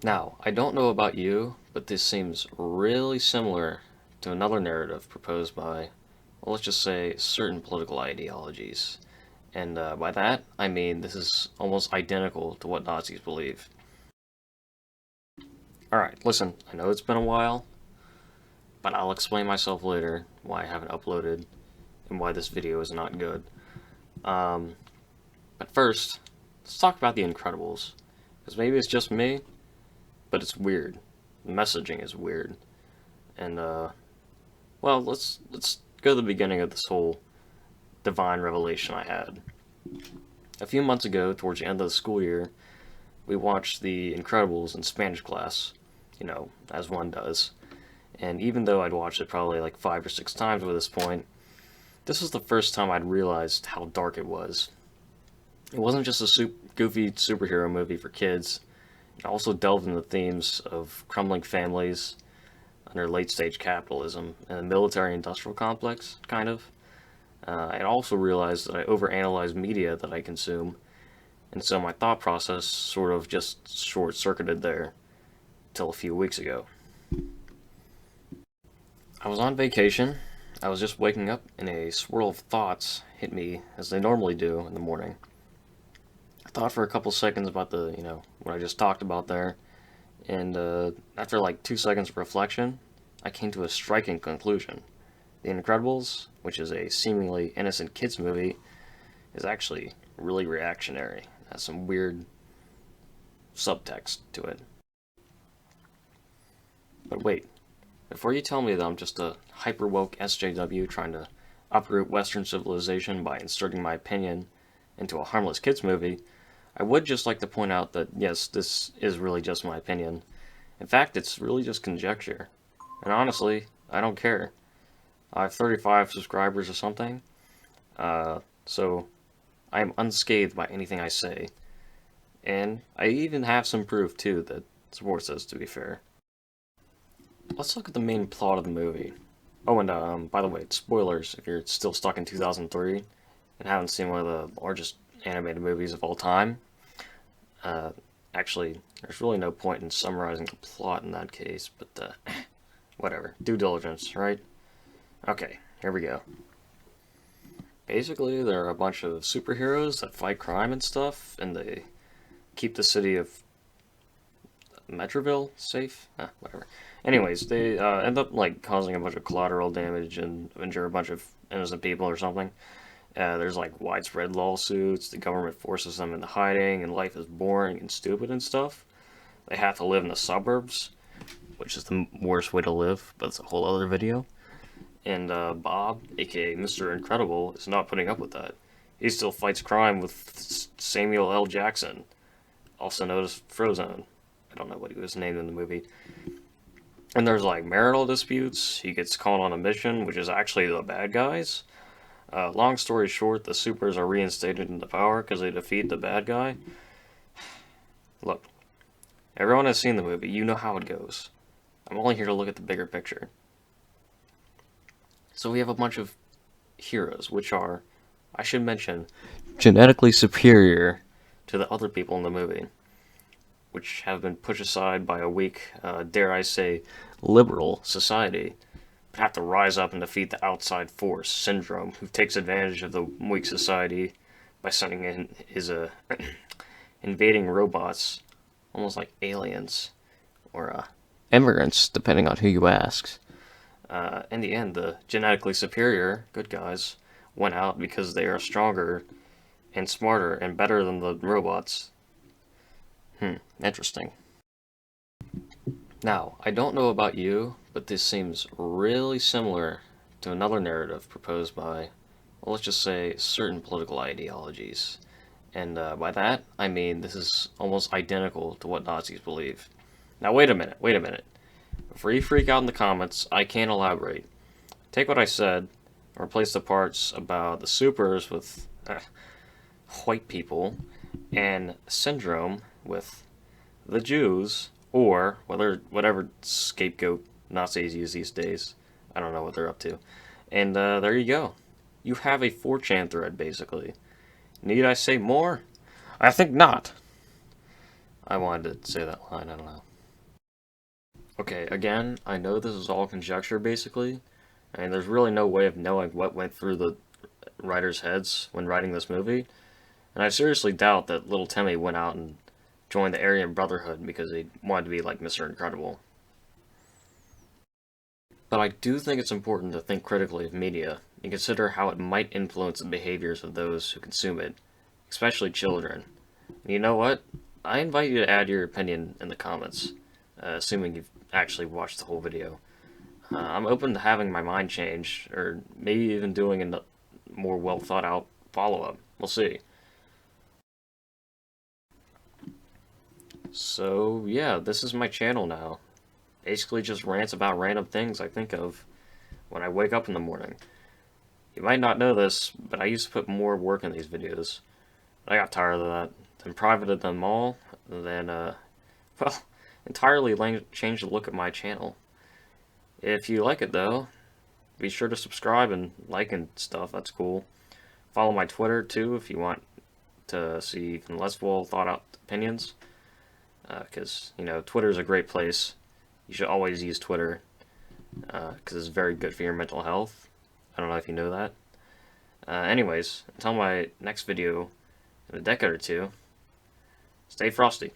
Now, I don't know about you, but this seems really similar to another narrative proposed by, well, let's just say, certain political ideologies. And by that, I mean this is almost identical to what Nazis believe. Alright, listen, I know it's been a while, but I'll explain myself later why I haven't uploaded and why this video is not good. Um, but first, let's talk about The Incredibles. Because maybe it's just me, but it's weird. The messaging is weird. And, well, let's go to the beginning of this whole divine revelation I had. A few months ago, towards the end of the school year, we watched The Incredibles in Spanish class, as one does. And even though I'd watched it probably like 5 or 6 times by this point, this was the first time I'd realized how dark it was. It wasn't just a goofy superhero movie for kids. It also delved into themes of crumbling families under late-stage capitalism and the military-industrial complex, kind of. I also realized that I overanalyze media that I consume, and so my thought process sort of just short-circuited there till a few weeks ago. I was on vacation. I was just waking up, and a swirl of thoughts hit me as they normally do in the morning. I thought for a couple seconds about what I just talked about there, and after like 2 seconds of reflection, I came to a striking conclusion. The Incredibles, which is a seemingly innocent kids movie, is actually really reactionary. It has some weird subtext to it. But wait, before you tell me that I'm just a hyper-woke SJW trying to uproot Western civilization by inserting my opinion into a harmless kids movie, I would just like to point out that, yes, this is really just my opinion. In fact, it's really just conjecture. And honestly, I don't care. I have 35 subscribers or something, so I am unscathed by anything I say. And I even have some proof, too, that supports this, to be fair. Let's look at the main plot of the movie. Oh, and by the way, spoilers if you're still stuck in 2003 and haven't seen one of the largest animated movies of all time. Actually, there's really no point in summarizing the plot in that case, but whatever. Due diligence, right? Okay, here we go. Basically, there are a bunch of superheroes that fight crime and stuff, and they keep the city of Metroville safe? Whatever. Anyways, they end up like causing a bunch of collateral damage and injure a bunch of innocent people or something. There's like widespread lawsuits, the government forces them into hiding, and life is boring and stupid and stuff. They have to live in the suburbs, which is the worst way to live, but it's a whole other video. And Bob, aka Mr. Incredible, is not putting up with that. He still fights crime with Samuel L. Jackson, also known as Frozone. I don't know what he was named in the movie. And there's like marital disputes. He gets called on a mission, which is actually the bad guys. Long story short, the supers are reinstated into power because they defeat the bad guy. Look, everyone has seen the movie. You know how it goes. I'm only here to look at the bigger picture. So we have a bunch of heroes, which are, I should mention, genetically superior to the other people in the movie, which have been pushed aside by a weak, dare I say, liberal society, but have to rise up and defeat the outside force, Syndrome, who takes advantage of the weak society by sending in his invading robots, almost like aliens, or immigrants, depending on who you ask. In the end, the genetically superior, good guys, went out because they are stronger and smarter and better than the robots. Interesting. Now, I don't know about you, but this seems really similar to another narrative proposed by, well, let's just say, certain political ideologies. And by that, I mean this is almost identical to what Nazis believe. Now, wait a minute. Before you freak out in the comments, I can't elaborate. Take what I said, and replace the parts about the supers with white people, and Syndrome with the Jews, or whatever scapegoat Nazis use these days. I don't know what they're up to. And there you go. You have a 4chan thread, basically. Need I say more? I think not. I wanted to say that line, I don't know. Okay, again, I know this is all conjecture basically, and there's really no way of knowing what went through the writers' heads when writing this movie, and I seriously doubt that little Timmy went out and joined the Aryan Brotherhood because he wanted to be like Mr. Incredible. But I do think it's important to think critically of media and consider how it might influence the behaviors of those who consume it, especially children. And you know what? I invite you to add your opinion in the comments, assuming you've actually watched the whole video. I'm open to having my mind changed, or maybe even doing a more well thought out follow up. We'll see. So, yeah, this is my channel now. Basically, just rants about random things I think of when I wake up in the morning. You might not know this, but I used to put more work in these videos. I got tired of that, and privated them all, then, well, entirely changed the look of my channel. If you like it though, be sure to subscribe and like and stuff, that's cool. Follow my Twitter too if you want to see even less well thought out opinions, because, Twitter is a great place. You should always use Twitter, because it's very good for your mental health. I don't know if you know that. Anyways, until my next video in a decade or two, stay frosty.